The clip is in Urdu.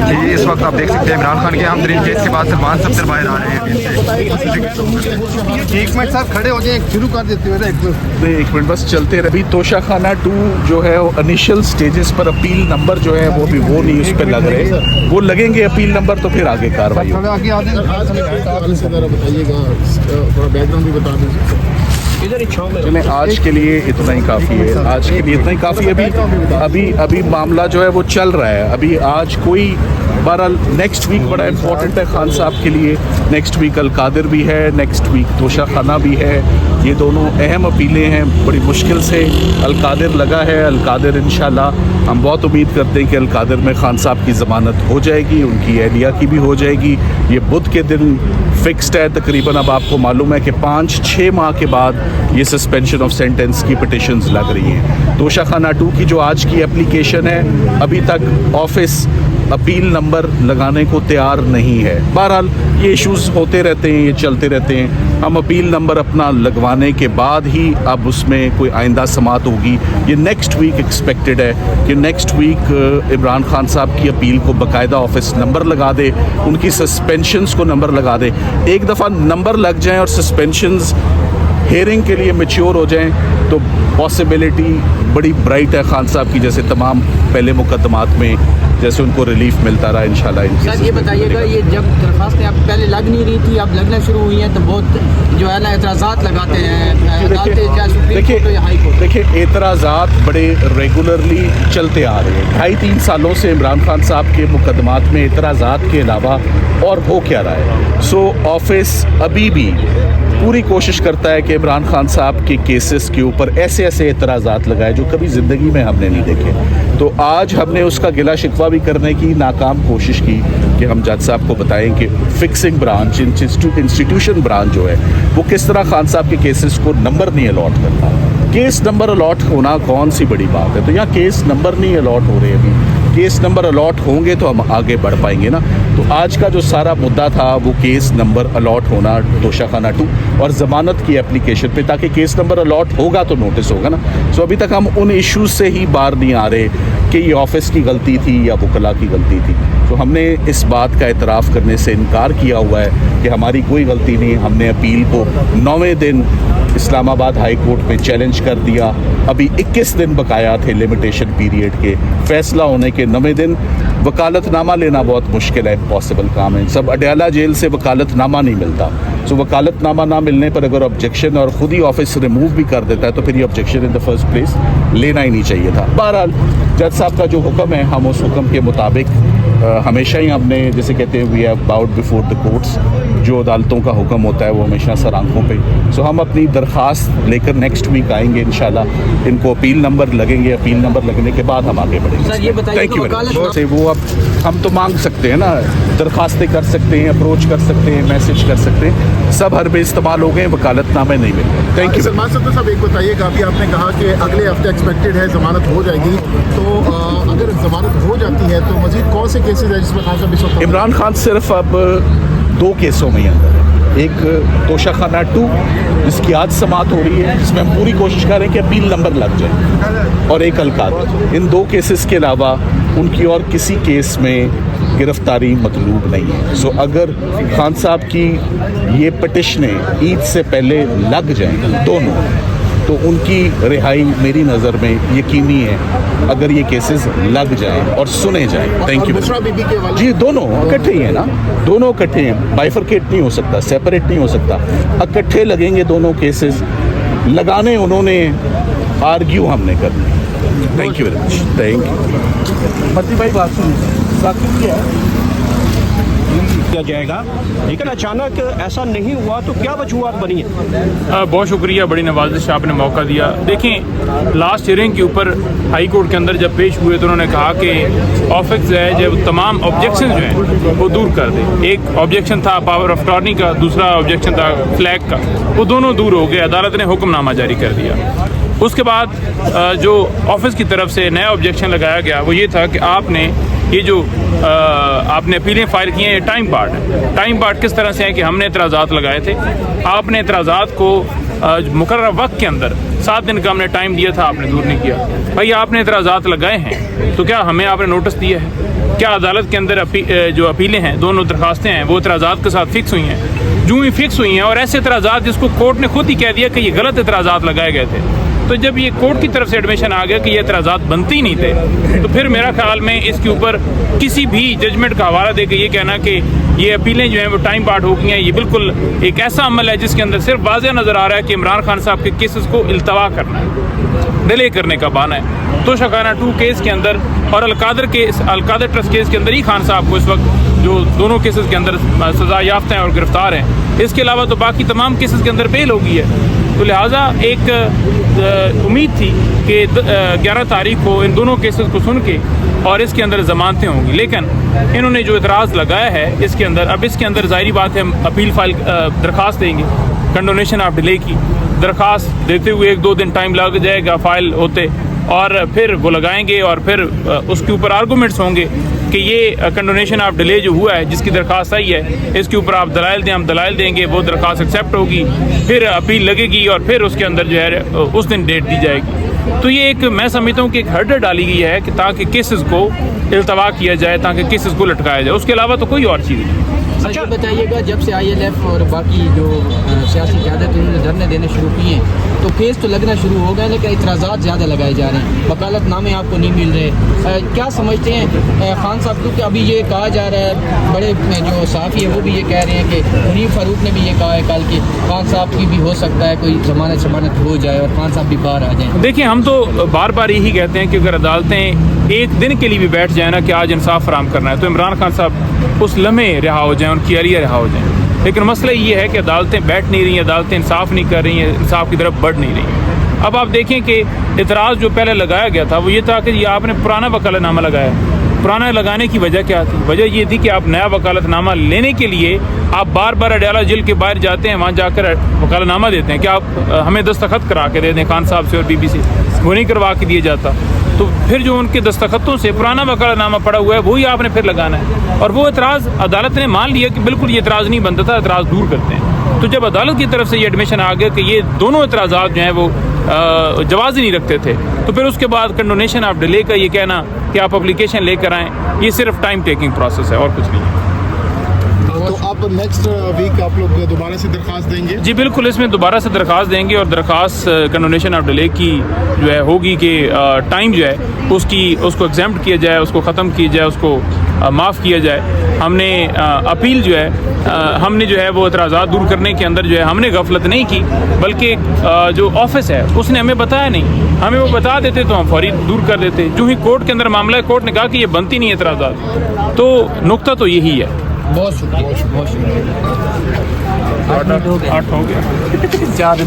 یہ اس وقت آپ دیکھ سکتے ہیں عمران خان کے اہم ترین کیس کے بعد سلمان صفدر باہر آ رہے ہیں. ایک منٹ صاحب کھڑے ہو جائیں, شروع کر دیتے ہوئے نا ایک منٹ بس چلتے رہے. ابھی توشہ خانہ 2 جو ہے وہ انیشل سٹیجز پر اپیل نمبر جو ہے وہ بھی وہ نہیں اس پہ لگ رہے, وہ لگیں گے اپیل نمبر تو پھر آگے کاروائی ہوگی. آگے آ جائیں, بتائیے گا تھوڑا بیک گراؤنڈ بھی بتا دیں. چلیں آج کے لیے اتنا ہی کافی ہے, آج کے لیے اتنا ہی کافی ہے. ابھی معاملہ جو ہے وہ چل رہا ہے. ابھی آج کوئی بہرحال نیکسٹ ویک بڑا امپورٹنٹ ہے خان صاحب کے لیے. نیکسٹ ویک القادر بھی ہے, نیکسٹ ویک توشہ خانہ بھی ہے. یہ دونوں اہم اپیلیں ہیں. بڑی مشکل سے القادر لگا ہے. القادر انشاءاللہ ہم بہت امید کرتے ہیں کہ القادر میں خان صاحب کی ضمانت ہو جائے گی, ان کی اہلیہ کی بھی ہو جائے گی. یہ بدھ کے دن فکسڈ ہے تقریباً. اب آپ کو معلوم ہے کہ 5-6 ماہ کے بعد یہ سسپینشن آف سینٹنس کی پٹیشنز لگ رہی ہیں. توشہ خانہ 2 کی جو آج کی اپلیکیشن ہے ابھی تک آفس اپیل نمبر لگانے کو تیار نہیں ہے. بہرحال یہ ایشوز ہوتے رہتے ہیں, یہ چلتے رہتے ہیں. ہم اپیل نمبر اپنا لگوانے کے بعد ہی اب اس میں کوئی آئندہ سماعت ہوگی. یہ نیکسٹ ویک ایکسپیکٹڈ ہے کہ نیکسٹ ویک عمران خان صاحب کی اپیل کو باقاعدہ آفس نمبر لگا دے, ان کی سسپینشنز کو نمبر لگا دے. ایک دفعہ نمبر لگ جائیں اور سسپینشنز ہیئرنگ کے لیے میچیور ہو جائیں تو پاسبلٹی بڑی برائٹ ہے خان صاحب کی, جیسے تمام پہلے مقدمات میں جیسے ان کو ریلیف ملتا رہا انشاءاللہ. سر یہ بتائیے گا, یہ جب درخواستیں اب پہلے لگ نہیں رہی تھی, اب لگنا شروع ہوئی ہیں تو بہت جو ہے نا اعتراضات لگاتے ہیں دیکھیں اعتراضات بڑے ریگولرلی چلتے آ رہے ہیں. 2.5-3 سالوں سے عمران خان صاحب کے مقدمات میں اعتراضات کے علاوہ اور ہو کیا رہا ہے. سو آفس ابھی بھی پوری کوشش کرتا ہے کہ عمران خان صاحب کے کیسز کے اوپر ایسے ایسے اعتراضات لگائے جو کبھی زندگی میں ہم نے نہیں دیکھے. تو آج ہم نے اس کا گلہ شکوہ بھی کرنے کی ناکام کوشش کی کہ ہم جج صاحب کو بتائیں کہ فکسنگ برانچ انسٹیٹیوشن برانچ جو ہے وہ کس طرح خان صاحب کے کیسز کو نمبر نہیں الاٹ کرتا. کیس نمبر الاٹ ہونا کون سی بڑی بات ہے, تو یہاں کیس نمبر نہیں الاٹ ہو رہے. ابھی کیس نمبر الاٹ ہوں گے تو ہم آگے بڑھ پائیں گے نا. تو آج کا جو سارا مدعا تھا وہ کیس نمبر الاٹ ہونا توشہ خانہ 2 اور ضمانت کی اپلیکیشن پہ, تاکہ کیس نمبر الاٹ ہوگا تو نوٹس ہوگا نا. سو ابھی تک ہم ان ایشوز سے ہی باہر نہیں آ رہے کہ یہ آفس کی غلطی تھی یا وکلاء کی غلطی تھی. تو ہم نے اس بات کا اعتراف کرنے سے انکار کیا ہوا ہے کہ ہماری کوئی غلطی نہیں. ہم نے اپیل کو 9ویں دن اسلام آباد ہائی کورٹ میں چیلنج کر دیا. ابھی 21 دن بقایا تھے لمیٹیشن پیریڈ کے. فیصلہ ہونے کے 9ویں دن وکالت نامہ لینا بہت مشکل ہے, امپاسبل کام ہے. سب اڈیالہ جیل سے وکالت نامہ نہیں ملتا. سو وکالت نامہ نہ ملنے پر اگر آبجیکشن اور خود ہی آفس ریموو بھی کر دیتا ہے تو پھر یہ objection in the first place لینا ہی نہیں چاہیے تھا. بہرحال جج صاحب کا جو حکم ہے ہم اس حکم کے مطابق ہمیشہ ہی ہم نے جیسے کہتے ہیں we have bowed before the courts. جو عدالتوں کا حکم ہوتا ہے وہ ہمیشہ سر آنکھوں پہ. سو ہم اپنی درخواست لے کر نیکسٹ ویک آئیں گے انشاءاللہ. ان کو اپیل نمبر لگیں گے, اپیل نمبر لگنے کے بعد ہم آگے بڑھیں گے. Thank you very much. وہ اب ہم تو مانگ سکتے ہیں نا, درخواستیں کر سکتے ہیں, اپروچ کر سکتے ہیں, میسج کر سکتے ہیں, سب ہر بے استعمال ہو گئے, وکالت نامے نہیں مل رہے. Thank you. سلمان صاحب ایک بتائیے گا, ابھی آپ نے کہا کہ اگلے ہفتے ایکسپیکٹڈ ہے ضمانت ہو جائے گی, تو اگر ضمانت ہو جاتی ہے تو مزید کون سے کیسز ہیں جس میں خان صاحب اس وقت؟ عمران خان صرف اب 2 کیسوں میں ہی اندر ہے. ایک توشہ خانہ 2 جس کی آج سماعت ہو رہی ہے, جس میں ہم پوری کوشش کر رہے ہیں کہ اپیل نمبر لگ جائے, اور ایک القادر. ان 2 کیسز کے علاوہ ان کی اور کسی کیس میں گرفتاری مطلوب نہیں ہے. سو اگر خان صاحب کی یہ پٹیشنیں عید سے پہلے لگ جائیں دونوں, تو ان کی رہائی میری نظر میں یقینی ہے اگر یہ کیسز لگ جائیں اور سنے جائیں. Thank you. جی دونوں اکٹھے ہی ہیں نا, دونوں اکٹھے ہیں. بائفرکیٹ نہیں ہو سکتا, سیپریٹ نہیں ہو سکتا, اکٹھے لگیں گے دونوں کیسز. لگانے انہوں نے, آرگیو ہم نے کرنے. Thank you very much. Thank you. متی بھائی بات سنیں, کیا کیا جائے گا, لیکن اچانک ایسا نہیں ہوا تو کیا وجوہات بنی ہیں؟ بہت شکریہ, بڑی نوازش سے آپ نے موقع دیا. دیکھیں لاسٹ ہیئرنگ کے اوپر ہائی کورٹ کے اندر جب پیش ہوئے تو انہوں نے کہا کہ آفس جو ہے جب تمام آبجیکشن جو ہیں وہ دور کر دے. ایک آبجیکشن تھا پاور آف ٹارنی کا, دوسرا آبجیکشن تھا فلیگ کا, وہ دونوں دور ہو گئے. عدالت نے حکم نامہ جاری کر دیا. اس کے بعد جو آفس کی طرف سے نیا آبجیکشن لگایا گیا وہ یہ تھا کہ آپ نے یہ جو آپ نے اپیلیں فائل کی ہیں یہ ٹائم پارٹ ہے. ٹائم پارٹ کس طرح سے ہے کہ ہم نے اعتراضات لگائے تھے, آپ نے اعتراضات کو مقررہ وقت کے اندر 7 دن کا ہم نے ٹائم دیا تھا, آپ نے دور نہیں کیا. بھائی آپ نے اعتراضات لگائے ہیں تو کیا ہمیں آپ نے نوٹس دیا ہے؟ کیا عدالت کے اندر جو اپیلیں ہیں، دونوں درخواستیں ہیں، وہ اعتراضات کے ساتھ فکس ہوئی ہیں؟ جو ہی فکس ہوئی ہیں اور ایسے اعتراضات جس کو کورٹ نے خود ہی کہہ دیا کہ یہ غلط اعتراضات لگائے گئے تھے، تو جب یہ کورٹ کی طرف سے ایڈمیشن آ گیا کہ یہ اعتراضات بنتے ہی نہیں تھے، تو پھر میرا خیال میں اس کے اوپر کسی بھی ججمنٹ کا حوالہ دے کے یہ کہنا کہ یہ اپیلیں جو ہیں وہ ٹائم پارٹ ہو گئی ہیں، یہ بالکل ایک ایسا عمل ہے جس کے اندر صرف واضح نظر آ رہا ہے کہ عمران خان صاحب کے کیسز کو التوا کرنا ہے، ڈیلے کرنے کا بہانہ ہے۔ تو شکانہ 2 کیس کے اندر اور القادر ٹرسٹ کیس کے اندر ہی خان صاحب کو اس وقت جو دونوں کیسز کے اندر سزا یافتہ ہیں اور گرفتار ہیں، اس کے علاوہ تو باقی تمام کیسز کے اندر بیل ہو گئی ہے۔ تو لہٰذا ایک امید تھی کہ 11 تاریخ کو ان دونوں کیسز کو سن کے اور اس کے اندر ضمانتیں ہوں گی، لیکن انہوں نے جو اعتراض لگایا ہے اس کے اندر، اب اس کے اندر ظاہری بات ہے اپیل درخواست دیں گے، کنڈونیشن آف ڈیلے کی درخواست دیتے ہوئے 1-2 دن ٹائم لگ جائے گا فائل ہوتے، اور پھر وہ لگائیں گے اور پھر اس کے اوپر آرگومنٹس ہوں گے کہ یہ کنڈونیشن آف ڈیلے جو ہوا ہے جس کی درخواست آئی ہے اس کے اوپر آپ دلائل دیں، ہم دلائل دیں گے، وہ درخواست ایکسیپٹ ہوگی، پھر اپیل لگے گی اور پھر اس کے اندر جو ہے اس دن ڈیٹ دی جائے گی۔ تو یہ ایک میں سمجھتا ہوں کہ ایک ہرڈر ڈالی گئی ہے کہ تاکہ کیسز کو التوا کیا جائے، تاکہ کیسز کو لٹکایا جائے، اس کے علاوہ تو کوئی اور چیز نہیں۔ یہ بتائیے گا جب سے ILF اور باقی جو سیاسی قیادت انہوں نے دھرنے دینے شروع کیے ہیں تو کیس تو لگنا شروع ہو گئے، لیکن اعتراضات زیادہ لگائے جا رہے ہیں، وکالت نامے آپ کو نہیں مل رہے، کیا سمجھتے ہیں خان صاحب؟ کیونکہ ابھی یہ کہا جا رہا ہے، بڑے جو صحافی ہیں وہ بھی یہ کہہ رہے ہیں کہ منیب فاروق نے بھی یہ کہا ہے کل کہ خان صاحب کی بھی ہو سکتا ہے کوئی ضمانت ہو جائے اور خان صاحب بھی باہر آ جائیں۔ دیکھیں ہم تو بار بار یہی کہتے ہیں کہ اگر عدالتیں ایک دن کے لیے بھی بیٹھ جائیں نا کہ آج انصاف فراہم کرنا ہے تو عمران خان صاحب اس لمحے رہا ہو جائیں، ان کی علیہ رہا ہو جائیں، لیکن مسئلہ یہ ہے کہ عدالتیں بیٹھ نہیں رہی ہیں، عدالتیں انصاف نہیں کر رہی ہیں، انصاف کی طرف بڑھ نہیں رہی ہیں۔ اب آپ دیکھیں کہ اعتراض جو پہلے لگایا گیا تھا وہ یہ تھا کہ یہ آپ نے پرانا وکالت نامہ لگایا، پرانا لگانے کی وجہ کیا تھی؟ وجہ یہ تھی کہ آپ نیا وکالت نامہ لینے کے لیے آپ بار بار اڈیالہ جیل کے باہر جاتے ہیں، وہاں جا کر وکالت نامہ دیتے ہیں کہ آپ ہمیں دستخط کرا کے دے دیں خان صاحب سے اور بی بی سے، وہ نہیں کروا کے دیا جاتا، تو پھر جو ان کے دستخطوں سے پرانا وکالت نامہ پڑا ہوا ہے وہی آپ نے پھر لگانا ہے، اور وہ اعتراض عدالت نے مان لیا کہ بالکل یہ اعتراض نہیں بنتا تھا، اعتراض دور کرتے ہیں۔ تو جب عدالت کی طرف سے یہ ایڈمیشن آ گیا کہ یہ دونوں اعتراضات جو ہیں وہ جواز ہی نہیں رکھتے تھے، تو پھر اس کے بعد کنڈونیشن آف ڈیلے کا یہ کہنا کہ آپ اپلیکیشن لے کر آئیں، یہ صرف ٹائم ٹیکنگ پروسیس ہے اور کچھ نہیں ہے۔ تو اب نیکسٹ ویک آپ لوگ دوبارہ سے درخواست دیں گے؟ جی بالکل، اس میں دوبارہ سے درخواست دیں گے اور درخواست کنڈونیشن آف ڈیلے کی جو ہے ہوگی کہ ٹائم جو ہے اس کو ایگزیمپٹ کیا جائے، اس کو ختم کیا جائے، اس کو معاف کیا جائے۔ ہم نے اپیل جو ہے ہم نے جو ہے وہ اعتراضات دور کرنے کے اندر جو ہے ہم نے غفلت نہیں کی، بلکہ جو آفس ہے اس نے ہمیں بتایا نہیں، ہمیں وہ بتا دیتے تو ہم فوری دور کر دیتے۔ جو ہی کورٹ کے اندر معاملہ ہے، کورٹ نے کہا کہ یہ بنتی نہیں اعتراضات، تو نقطہ تو یہی ہے۔ بہت شکریہ، بہت شکریہ۔ 8 ہو گیا۔